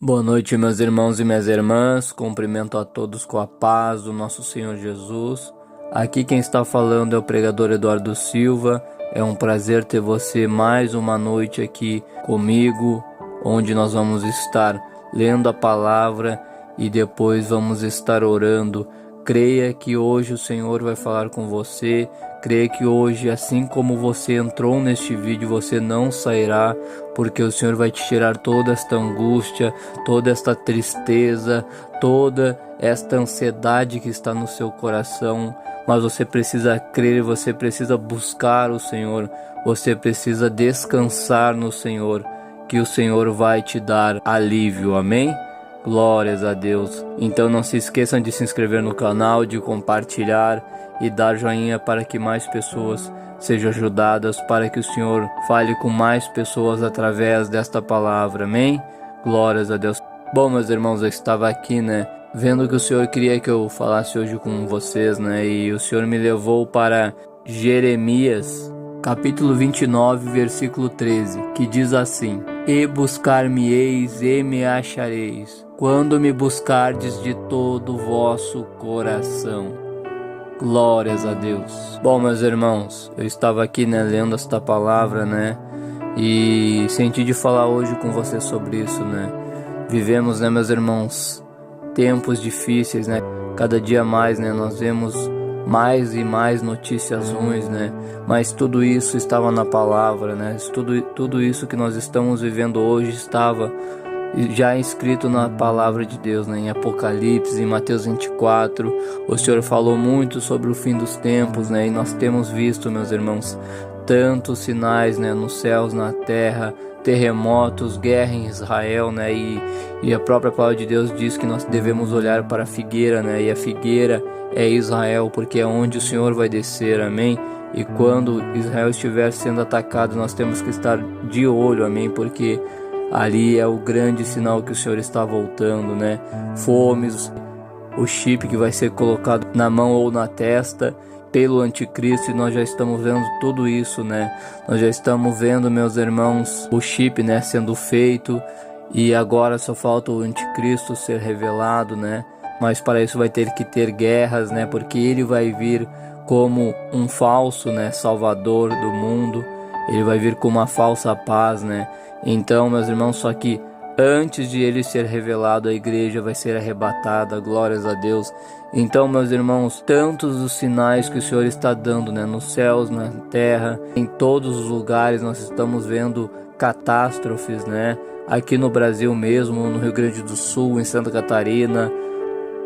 Boa noite, meus irmãos e minhas irmãs. Cumprimento a todos com a paz do nosso Senhor Jesus. Aqui quem está falando é o pregador Eduardo Silva. É um prazer ter você mais uma noite aqui comigo, onde nós vamos estar lendo a palavra e depois vamos estar orando. Creia que hoje o Senhor vai falar com você. Creia que hoje, assim como você entrou neste vídeo, você não sairá, porque o Senhor vai te tirar toda esta angústia, toda esta tristeza, toda esta ansiedade que está no seu coração. Mas você precisa crer, você precisa buscar o Senhor, você precisa descansar no Senhor, que o Senhor vai te dar alívio, amém? Glórias a Deus. Então não se esqueçam de se inscrever no canal, de compartilhar e dar joinha para que mais pessoas sejam ajudadas, para que o Senhor fale com mais pessoas através desta palavra, amém? Glórias a Deus. Bom, meus irmãos, eu estava aqui, vendo que o Senhor queria que eu falasse hoje com vocês, e o Senhor me levou para Jeremias, capítulo 29, versículo 13, que diz assim: E buscar-me-eis e me achareis, quando me buscardes de todo o vosso coração. Glórias a Deus. Bom, meus irmãos, eu estava aqui, lendo esta palavra, e senti de falar hoje com vocês sobre isso, Vivemos, meus irmãos, tempos difíceis, Cada dia mais, nós vemos mais e mais notícias ruins, Mas tudo isso estava na palavra, Tudo isso que nós estamos vivendo hoje estava já escrito na palavra de Deus, em Apocalipse, em Mateus 24, o Senhor falou muito sobre o fim dos tempos, e nós temos visto, meus irmãos, tantos sinais, nos céus, na terra, terremotos, guerra em Israel, e a própria palavra de Deus diz que nós devemos olhar para a figueira, e a figueira é Israel, porque é onde o Senhor vai descer, amém? E quando Israel estiver sendo atacado, nós temos que estar de olho, amém? Porque ali é o grande sinal que o Senhor está voltando, Fomes, o chip que vai ser colocado na mão ou na testa pelo anticristo, e nós já estamos vendo tudo isso, Nós já estamos vendo, meus irmãos, o chip, sendo feito, e agora só falta o anticristo ser revelado, Mas para isso vai ter que ter guerras, porque ele vai vir como um falso, salvador do mundo. Ele vai vir com uma falsa paz, Então, meus irmãos, só que antes de ele ser revelado, a igreja vai ser arrebatada, glórias a Deus. Então, meus irmãos, tantos os sinais que o Senhor está dando, nos céus, na terra, em todos os lugares nós estamos vendo catástrofes, Aqui no Brasil mesmo, no Rio Grande do Sul, em Santa Catarina,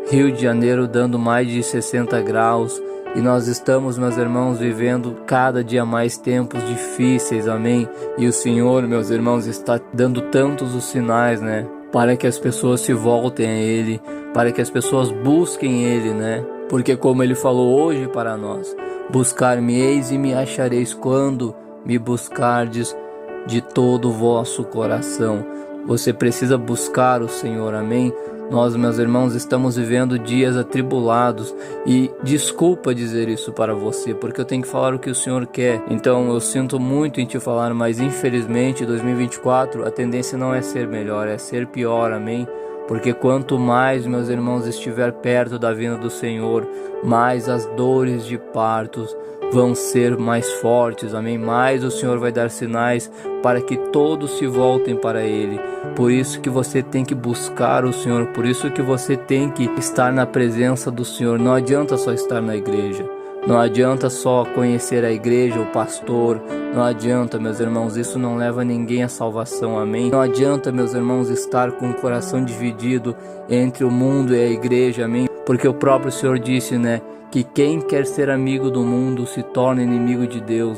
Rio de Janeiro dando mais de 60 graus. E nós estamos, meus irmãos, vivendo cada dia mais tempos difíceis, amém? E o Senhor, meus irmãos, está dando tantos os sinais, para que as pessoas se voltem a Ele, para que as pessoas busquem Ele, Porque como Ele falou hoje para nós: buscar-me-eis e me achareis quando me buscardes de todo o vosso coração. Você precisa buscar o Senhor, amém? Nós, meus irmãos, estamos vivendo dias atribulados, e desculpa dizer isso para você, porque eu tenho que falar o que o Senhor quer. Então eu sinto muito em te falar, mas infelizmente 2024 a tendência não é ser melhor, é ser pior, amém? Porque quanto mais, meus irmãos, estiver perto da vinda do Senhor, mais as dores de partos vão ser mais fortes, amém? Mais o Senhor vai dar sinais para que todos se voltem para Ele. Por isso que você tem que buscar o Senhor, por isso que você tem que estar na presença do Senhor. Não adianta só estar na igreja, não adianta só conhecer a igreja, o pastor, não adianta, meus irmãos, isso não leva ninguém à salvação, amém? Não adianta, meus irmãos, estar com o coração dividido entre o mundo e a igreja, amém? Porque o próprio Senhor disse, que quem quer ser amigo do mundo se torna inimigo de Deus,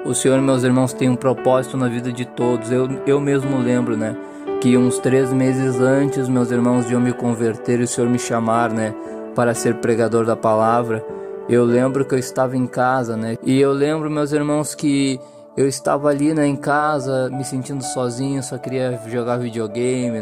O Senhor, meus irmãos, tem um propósito na vida de todos. Eu mesmo lembro, que uns 3 meses antes, meus irmãos, de eu me converter e o Senhor me chamar, para ser pregador da palavra, eu lembro que eu estava em casa, E eu lembro, meus irmãos, que eu estava ali, em casa, me sentindo sozinho, só queria jogar videogame,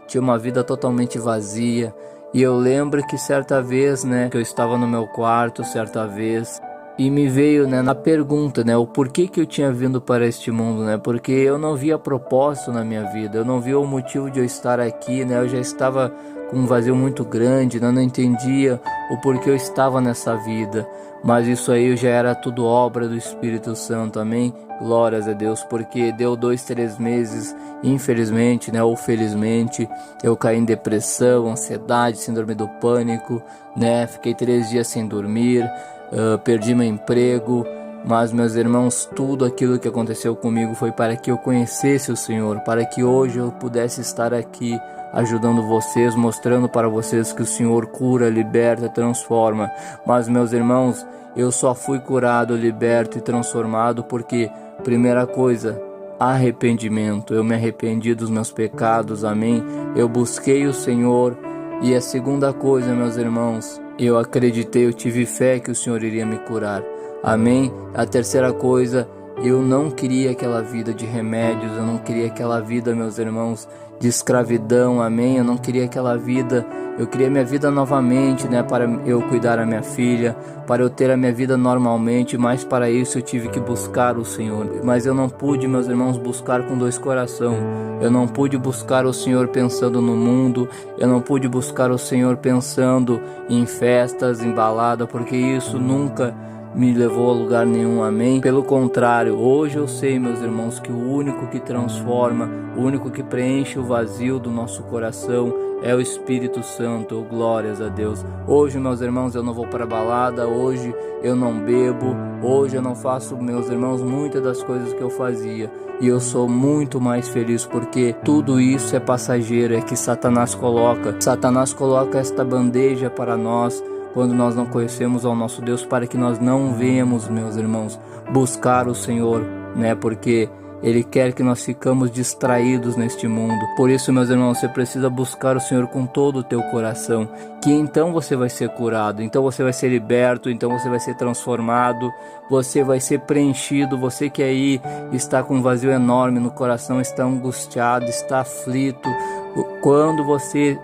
Tinha uma vida totalmente vazia. E eu lembro que certa vez, que eu estava no meu quarto, certa vez, E me veio, né, na pergunta, né, o porquê que eu tinha vindo para este mundo, né, porque eu não via propósito na minha vida, eu não via o motivo de eu estar aqui, né, eu já estava com um vazio muito grande, né, eu não entendia o porquê eu estava nessa vida, mas isso aí já era tudo obra do Espírito Santo, amém? Glórias a Deus, porque deu 2, 3 meses, infelizmente, né, ou felizmente, eu caí em depressão, ansiedade, síndrome do pânico, né, fiquei 3 dias sem dormir, perdi meu emprego, mas meus irmãos, tudo aquilo que aconteceu comigo foi para que eu conhecesse o Senhor, para que hoje eu pudesse estar aqui ajudando vocês, mostrando para vocês que o Senhor cura, liberta, transforma. Mas meus irmãos, eu só fui curado, liberto e transformado porque, primeira coisa, arrependimento. Eu me arrependi dos meus pecados, amém? Eu busquei o Senhor. E a segunda coisa, meus irmãos, eu acreditei, eu tive fé que o Senhor iria me curar. Amém? A terceira coisa, eu não queria aquela vida de remédios, eu não queria aquela vida, meus irmãos, de escravidão, amém? Eu não queria aquela vida, eu queria minha vida novamente, né? Para eu cuidar da minha filha, para eu ter a minha vida normalmente, mas para isso eu tive que buscar o Senhor. Mas eu não pude, meus irmãos, buscar com 2 corações. Eu não pude buscar o Senhor pensando no mundo, eu não pude buscar o Senhor pensando em festas, em balada, porque isso nunca me levou a lugar nenhum, amém? Pelo contrário, hoje eu sei, meus irmãos, que o único que transforma, o único que preenche o vazio do nosso coração é o Espírito Santo, glórias a Deus. Hoje, meus irmãos, eu não vou para balada, hoje eu não bebo, hoje eu não faço, meus irmãos, muitas das coisas que eu fazia. E eu sou muito mais feliz porque tudo isso é passageiro, é que Satanás coloca. Satanás coloca esta bandeja para nós, quando nós não conhecemos ao nosso Deus, para que nós não venhamos, meus irmãos, buscar o Senhor, né? Porque Ele quer que nós ficamos distraídos neste mundo. Por isso, meus irmãos, você precisa buscar o Senhor com todo o teu coração, que então você vai ser curado, então você vai ser liberto, então você vai ser transformado, você vai ser preenchido. Você que aí está com um vazio enorme no coração, está angustiado, está aflito, quando você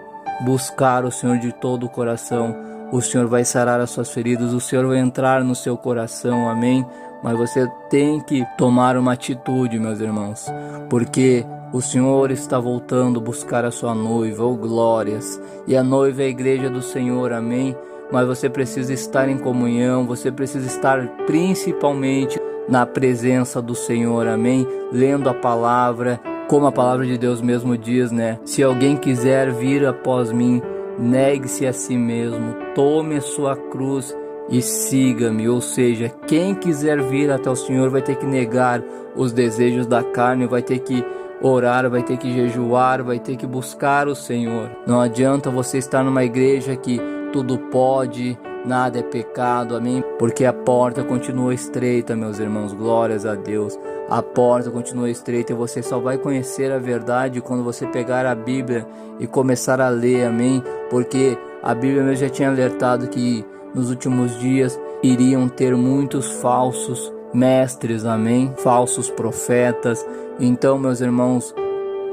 buscar o Senhor de todo o coração, o Senhor vai sarar as suas feridas, o Senhor vai entrar no seu coração, amém? Mas você tem que tomar uma atitude, meus irmãos, porque o Senhor está voltando a buscar a sua noiva, oh glórias, e a noiva é a igreja do Senhor, amém? Mas você precisa estar em comunhão, você precisa estar principalmente na presença do Senhor, amém? Lendo a palavra, como a palavra de Deus mesmo diz, né? Se alguém quiser vir após mim, negue-se a si mesmo, tome a sua cruz e siga-me. Ou seja, quem quiser vir até o Senhor vai ter que negar os desejos da carne, vai ter que orar, vai ter que jejuar, vai ter que buscar o Senhor. Não adianta você estar numa igreja que tudo pode, nada é pecado, amém? Porque a porta continua estreita, meus irmãos, glórias a Deus. A porta continua estreita e você só vai conhecer a verdade quando você pegar a Bíblia e começar a ler, amém? Porque a Bíblia mesmo já tinha alertado que nos últimos dias iriam ter muitos falsos mestres, amém? Falsos profetas. Então, meus irmãos,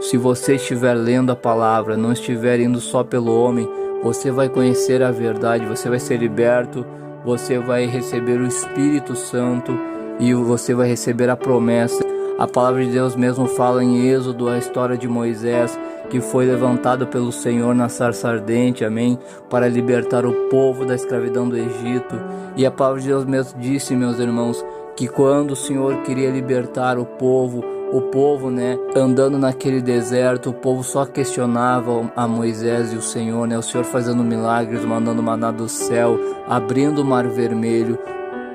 se você estiver lendo a palavra, não estiver indo só pelo homem, você vai conhecer a verdade, você vai ser liberto, você vai receber o Espírito Santo e você vai receber a promessa. A palavra de Deus mesmo fala em Êxodo a história de Moisés, que foi levantado pelo Senhor na sarça ardente, amém? Para libertar o povo da escravidão do Egito. E a palavra de Deus mesmo disse, meus irmãos, que quando o Senhor queria libertar o povo, né, andando naquele deserto, o povo só questionava a Moisés e o Senhor, né? O Senhor fazendo milagres, mandando maná do céu, abrindo o mar vermelho.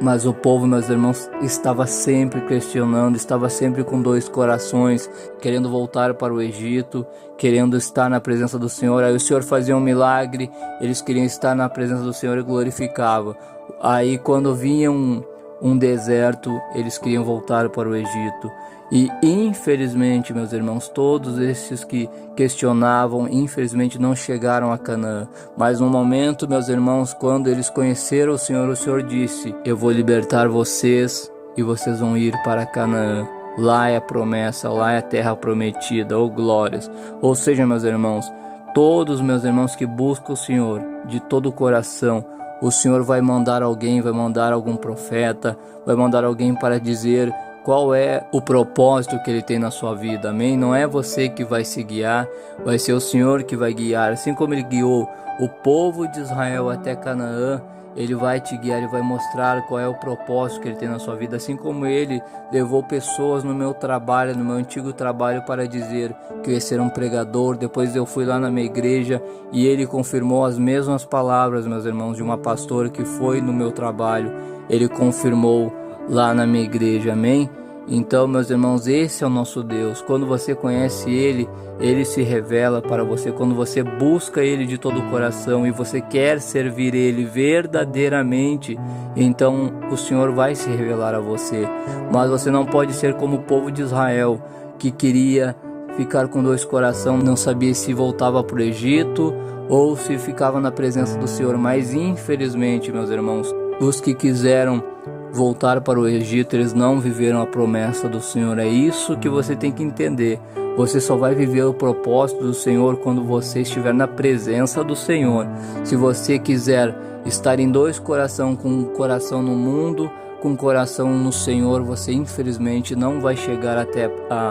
Mas o povo, meus irmãos, estava sempre questionando, estava sempre com 2 corações, querendo voltar para o Egito, querendo estar na presença do Senhor. Aí o Senhor fazia um milagre, eles queriam estar na presença do Senhor e glorificava. Aí quando vinha um deserto, eles queriam voltar para o Egito. E infelizmente, meus irmãos, todos esses que questionavam, infelizmente não chegaram a Canaã. Mas no momento, meus irmãos, quando eles conheceram o Senhor disse: eu vou libertar vocês e vocês vão ir para Canaã. Lá é a promessa, lá é a terra prometida, oh glórias. Ou seja, meus irmãos, todos meus irmãos que buscam o Senhor de todo o coração, o Senhor vai mandar alguém, vai mandar algum profeta, vai mandar alguém para dizer qual é o propósito que Ele tem na sua vida, amém? Não é você que vai se guiar, vai ser o Senhor que vai guiar. Assim como Ele guiou o povo de Israel até Canaã, Ele vai te guiar, Ele vai mostrar qual é o propósito que Ele tem na sua vida. Assim como Ele levou pessoas no meu trabalho, no meu antigo trabalho, para dizer que eu ia ser um pregador. Depois eu fui lá na minha igreja e Ele confirmou as mesmas palavras, meus irmãos, de uma pastora que foi no meu trabalho. Ele confirmou lá na minha igreja, amém? Então, meus irmãos, esse é o nosso Deus. Quando você conhece Ele, Ele se revela para você. Quando você busca Ele de todo o coração e você quer servir Ele verdadeiramente, então o Senhor vai se revelar a você. Mas você não pode ser como o povo de Israel, que queria ficar com dois corações, não sabia se voltava para o Egito ou se ficava na presença do Senhor. Mas infelizmente, meus irmãos, os que quiseram voltar para o Egito, eles não viveram a promessa do Senhor. É isso que você tem que entender. Você só vai viver o propósito do Senhor quando você estiver na presença do Senhor. Se você quiser estar em dois corações, com um coração no mundo, com o coração no Senhor, você infelizmente não vai chegar até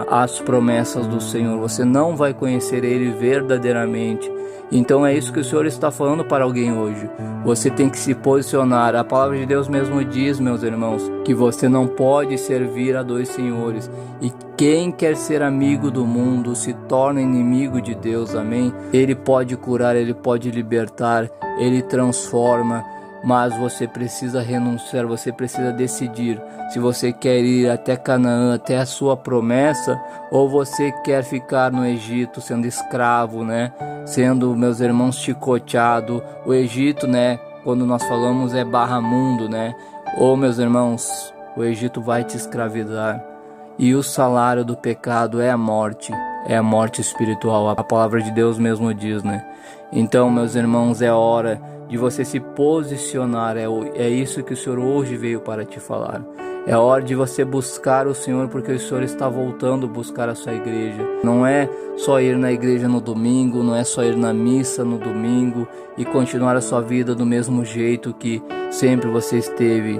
as promessas do Senhor. Você não vai conhecer Ele verdadeiramente. Então é isso que o Senhor está falando para alguém hoje. Você tem que se posicionar. A palavra de Deus mesmo diz, meus irmãos, que você não pode servir a dois senhores. E quem quer ser amigo do mundo se torna inimigo de Deus, amém? Ele pode curar, Ele pode libertar, Ele transforma. Mas você precisa renunciar, você precisa decidir se você quer ir até Canaã, até a sua promessa, ou você quer ficar no Egito sendo escravo, né? Sendo, meus irmãos, chicoteado. O Egito, né? Quando nós falamos é barra mundo, né? Ou, meus irmãos, o Egito vai te escravizar. E o salário do pecado é a morte espiritual. A palavra de Deus mesmo diz, né? Então, meus irmãos, é hora de você se posicionar. É isso que o Senhor hoje veio para te falar. É hora de você buscar o Senhor, porque o Senhor está voltando a buscar a sua igreja. Não é só ir na igreja no domingo, não é só ir na missa no domingo e continuar a sua vida do mesmo jeito que sempre você esteve.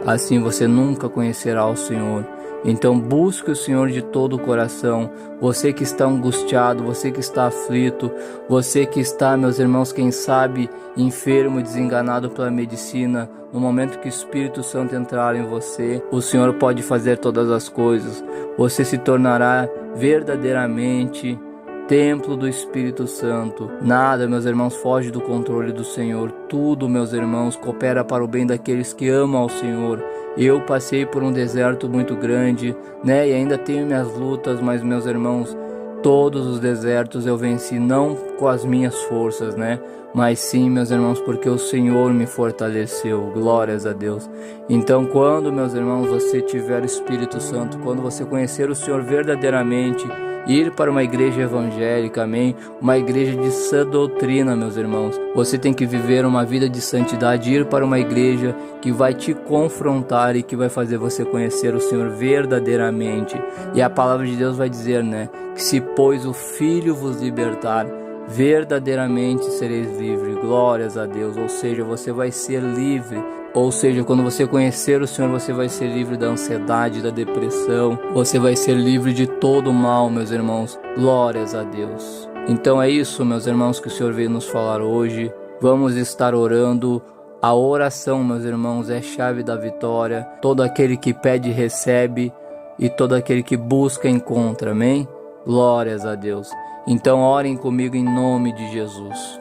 Assim você nunca conhecerá o Senhor. Então busque o Senhor de todo o coração. Você que está angustiado, você que está aflito, você que está, meus irmãos, quem sabe, enfermo, desenganado pela medicina, no momento que o Espírito Santo entrar em você, o Senhor pode fazer todas as coisas. Você se tornará verdadeiramente templo do Espírito Santo. Nada, meus irmãos, foge do controle do Senhor. Tudo, meus irmãos, coopera para o bem daqueles que amam ao Senhor. Eu passei por um deserto muito grande, né? E ainda tenho minhas lutas, mas, meus irmãos, todos os desertos eu venci não com as minhas forças, né? Mas sim, meus irmãos, porque o Senhor me fortaleceu. Glórias a Deus. Então, quando, meus irmãos, você tiver o Espírito Santo, quando você conhecer o Senhor verdadeiramente, ir para uma igreja evangélica, amém? Uma igreja de sã doutrina, meus irmãos. Você tem que viver uma vida de santidade, ir para uma igreja que vai te confrontar e que vai fazer você conhecer o Senhor verdadeiramente. E a palavra de Deus vai dizer, né? Que se pois o Filho vos libertar, verdadeiramente sereis livres. Glórias a Deus. Ou seja, você vai ser livre. Ou seja, quando você conhecer o Senhor, você vai ser livre da ansiedade, da depressão. Você vai ser livre de todo o mal, meus irmãos. Glórias a Deus. Então é isso, meus irmãos, que o Senhor veio nos falar hoje. Vamos estar orando. A oração, meus irmãos, é a chave da vitória. Todo aquele que pede, recebe. E todo aquele que busca, encontra. Amém? Glórias a Deus. Então orem comigo em nome de Jesus.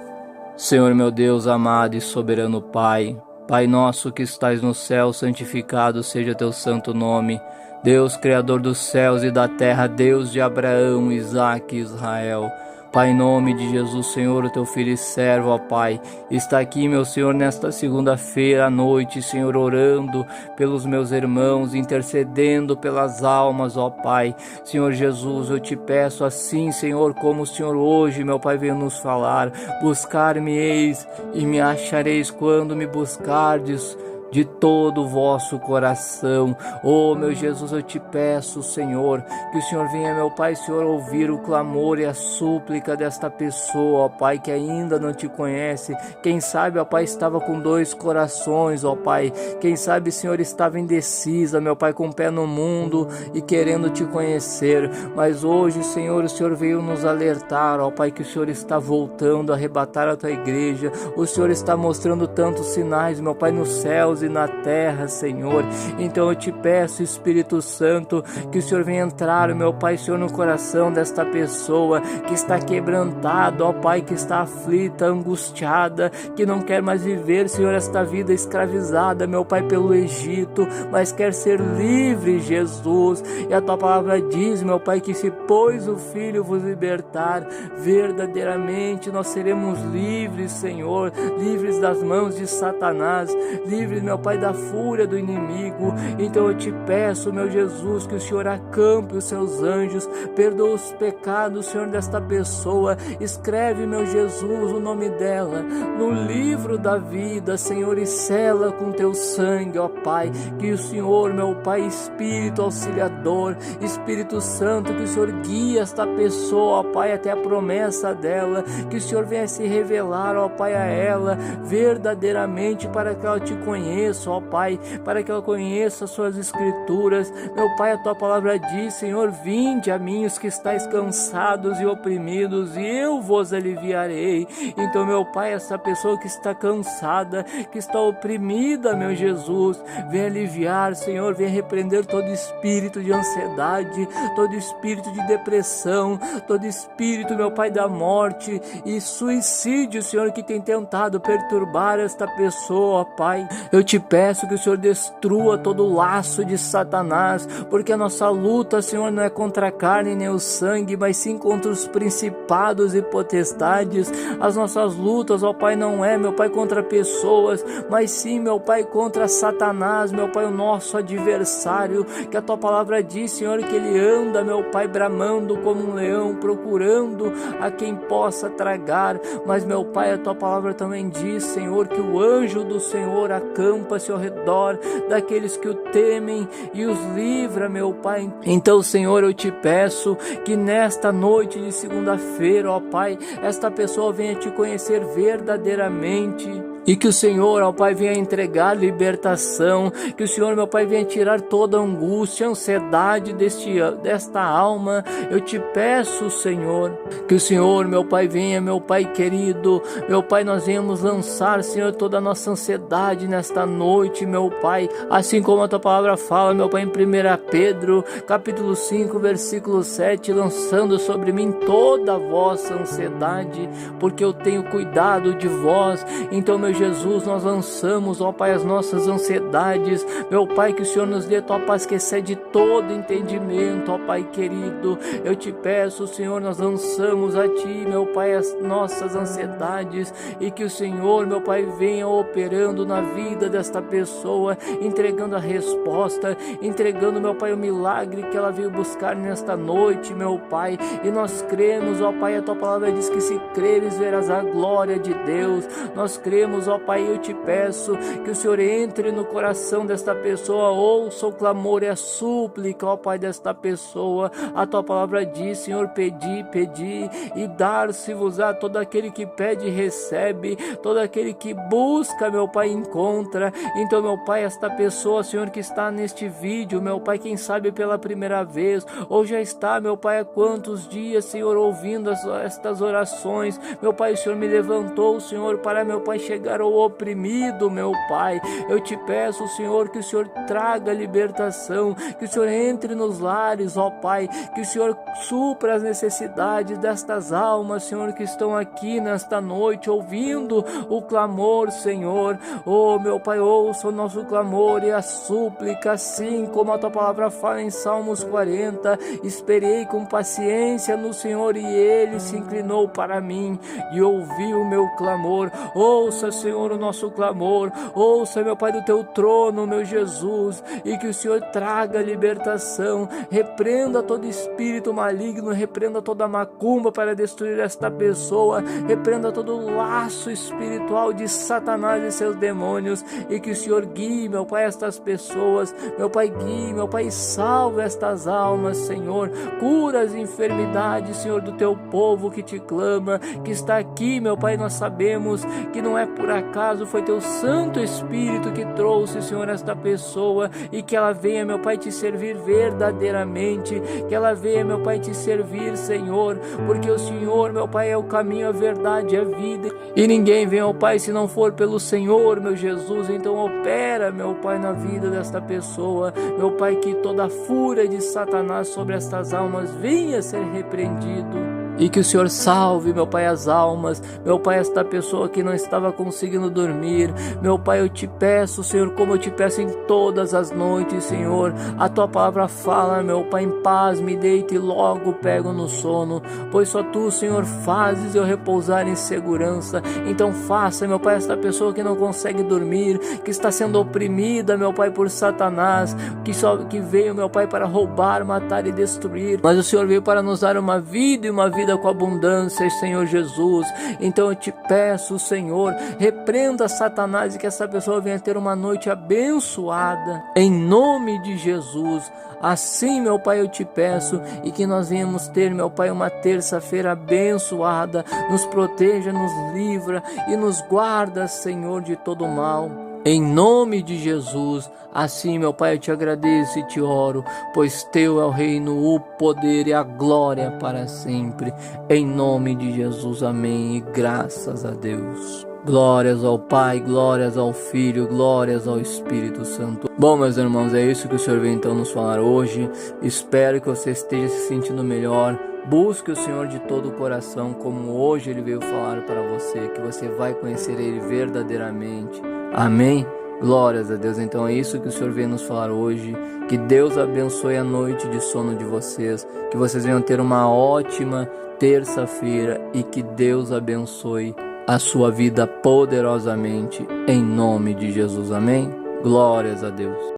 Senhor meu Deus, amado e soberano Pai, Pai nosso que estais no céu, santificado seja teu santo nome. Deus, Criador dos céus e da terra, Deus de Abraão, Isaque e Israel. Pai, em nome de Jesus, Senhor, o teu filho e servo, ó Pai, está aqui, meu Senhor, nesta segunda-feira à noite, Senhor, orando pelos meus irmãos, intercedendo pelas almas, ó Pai. Senhor Jesus, eu te peço assim, Senhor, como o Senhor hoje, meu Pai, veio nos falar, buscar-me-eis e me achareis quando me buscardes de todo o vosso coração. Oh, meu Jesus, eu te peço, Senhor, que o Senhor venha, meu Pai, Senhor, ouvir o clamor e a súplica desta pessoa, ó Pai, que ainda não te conhece. Quem sabe, ó Pai, estava com dois corações, ó Pai. Quem sabe, Senhor, estava indecisa, meu Pai, com o pé no mundo e querendo te conhecer. Mas hoje, Senhor, o Senhor veio nos alertar, ó Pai, que o Senhor está voltando a arrebatar a tua igreja. O Senhor está mostrando tantos sinais, meu Pai, nos céus e na terra, Senhor. Então eu te peço, Espírito Santo, que o Senhor venha entrar, meu Pai, Senhor, no coração desta pessoa que está quebrantada, ó Pai, que está aflita, angustiada, que não quer mais viver, Senhor, esta vida escravizada, meu Pai, pelo Egito, mas quer ser livre, Jesus. E a tua palavra diz, meu Pai, que se pois o Filho vos libertar, verdadeiramente nós seremos livres, Senhor, livres das mãos de Satanás, livres, meu Pai, da fúria do inimigo. Então eu te peço, meu Jesus, que o Senhor acampe os seus anjos, perdoa os pecados, Senhor, desta pessoa. Escreve, meu Jesus, o nome dela no livro da vida, Senhor, e sela com teu sangue, ó Pai. Que o Senhor, meu Pai, Espírito Auxiliador, Espírito Santo, que o Senhor guie esta pessoa, ó Pai, até a promessa dela. Que o Senhor venha se revelar, ó Pai, a ela verdadeiramente, para que ela te conheça, ó Pai, para que ela conheça as suas escrituras. Meu Pai, a tua palavra diz, Senhor, vinde a mim os que estáis cansados e oprimidos, e eu vos aliviarei. Então, meu Pai, essa pessoa que está cansada, que está oprimida, meu Jesus, vem aliviar, Senhor, vem repreender todo espírito de ansiedade, todo espírito de depressão, todo espírito, meu Pai, da morte e suicídio, Senhor, que tem tentado perturbar esta pessoa, ó Pai. Eu te peço que o Senhor destrua todo o laço de Satanás, porque a nossa luta, Senhor, não é contra a carne nem o sangue, mas sim contra os principados e potestades. As nossas lutas, ó Pai, não é, meu Pai, contra pessoas, mas sim, meu Pai, contra Satanás, meu Pai, o nosso adversário, que a tua palavra diz, Senhor, que ele anda, meu Pai, bramando como um leão, procurando a quem possa tragar. Mas, meu Pai, a tua palavra também diz, Senhor, que o anjo do Senhor acampa-se ao redor daqueles que o temem e os livra, meu Pai. Então, Senhor, eu te peço que nesta noite de segunda-feira, ó Pai, esta pessoa venha te conhecer verdadeiramente. E que o Senhor, ó Pai, venha entregar libertação, que o Senhor, meu Pai, venha tirar toda angústia, ansiedade desta alma. Eu te peço, Senhor, que o Senhor, meu Pai, venha, meu Pai querido, meu Pai, nós venhamos lançar, Senhor, toda a nossa ansiedade nesta noite, meu Pai, assim como a tua palavra fala, meu Pai, em 1 Pedro, capítulo 5, versículo 7, lançando sobre mim toda a vossa ansiedade, porque eu tenho cuidado de vós. Então, meu Jesus, nós lançamos, ó Pai, as nossas ansiedades, meu Pai, que o Senhor nos dê tua paz que excede todo entendimento, ó Pai querido. Eu te peço, Senhor, nós lançamos a Ti, meu Pai, as nossas ansiedades, e que o Senhor, meu Pai, venha operando na vida desta pessoa, entregando a resposta, entregando, meu Pai, o milagre que ela veio buscar nesta noite, meu Pai. E nós cremos, ó Pai, a tua palavra diz que se creres verás a glória de Deus. Nós cremos, ó Pai, eu te peço que o Senhor entre no coração desta pessoa, ouça o clamor e a súplica, ó Pai, desta pessoa. A tua palavra diz, Senhor, pedi, pedi e dar-se-vos-á. Todo aquele que pede recebe, todo aquele que busca, meu Pai, encontra. Então, meu Pai, esta pessoa, Senhor, que está neste vídeo, meu Pai, quem sabe pela primeira vez, ou já está, meu Pai, há quantos dias, Senhor, ouvindo estas orações, meu Pai, o Senhor me levantou, Senhor, para, meu Pai, chegar ao oprimido, meu Pai. Eu te peço, Senhor, que o Senhor traga libertação, que o Senhor entre nos lares, ó Pai, que o Senhor supra as necessidades destas almas, Senhor, que estão aqui nesta noite, ouvindo o clamor, Senhor. Oh, meu Pai, ouça o nosso clamor e a súplica, assim como a tua palavra fala em Salmos 40, esperei com paciência no Senhor e Ele se inclinou para mim e ouviu o meu clamor. Ouça, Senhor, o nosso clamor. Ouça, meu Pai, do teu trono, meu Jesus, e que o Senhor traga libertação. Repreenda todo espírito maligno, repreenda toda macumba para destruir esta pessoa, repreenda todo laço espiritual de Satanás e seus demônios, e que o Senhor guie, meu Pai, estas pessoas, meu Pai, guie, meu Pai, salve estas almas, Senhor, cura as enfermidades, Senhor, do teu povo que te clama, que está aqui, meu Pai. Nós sabemos que não é por acaso, foi teu Santo Espírito que trouxe, Senhor, esta pessoa, e que ela venha, meu Pai, te servir verdadeiramente, que ela venha, meu Pai, te servir, Senhor, porque o Senhor, meu Pai, é o caminho, a verdade e a vida, e ninguém vem ao Pai se não for pelo Senhor, meu Jesus. Então opera, meu Pai, na vida desta pessoa, meu Pai, que toda a fúria de Satanás sobre estas almas venha ser repreendido, e que o Senhor salve, meu Pai, as almas, meu Pai, esta pessoa que não estava conseguindo dormir, meu Pai, eu te peço, Senhor, como eu te peço em todas as noites, Senhor, a tua palavra fala, meu Pai, em paz me deito e logo pego no sono, pois só tu, Senhor, fazes eu repousar em segurança. Então faça, meu Pai, esta pessoa que não consegue dormir, que está sendo oprimida, meu Pai, por Satanás, que veio, meu Pai, para roubar, matar e destruir, mas o Senhor veio para nos dar uma vida, e uma vida com abundância, Senhor Jesus. Então eu te peço, Senhor, repreenda Satanás, e que essa pessoa venha ter uma noite abençoada, em nome de Jesus. Assim, meu Pai, eu te peço, e que nós venhamos ter, meu Pai, uma terça-feira abençoada. Nos proteja, nos livra e nos guarda, Senhor, de todo mal, em nome de Jesus. Assim, meu Pai, eu te agradeço e te oro, pois teu é o reino, o poder e a glória para sempre. Em nome de Jesus, amém, e graças a Deus. Glórias ao Pai, glórias ao Filho, glórias ao Espírito Santo. Bom, meus irmãos, é isso que o Senhor veio então nos falar hoje. Espero que você esteja se sentindo melhor. Busque o Senhor de todo o coração, como hoje Ele veio falar para você, que você vai conhecer Ele verdadeiramente. Amém? Glórias a Deus. Então é isso que o Senhor veio nos falar hoje. Que Deus abençoe a noite de sono de vocês, que vocês venham ter uma ótima terça-feira, e que Deus abençoe a sua vida poderosamente, em nome de Jesus. Amém? Glórias a Deus.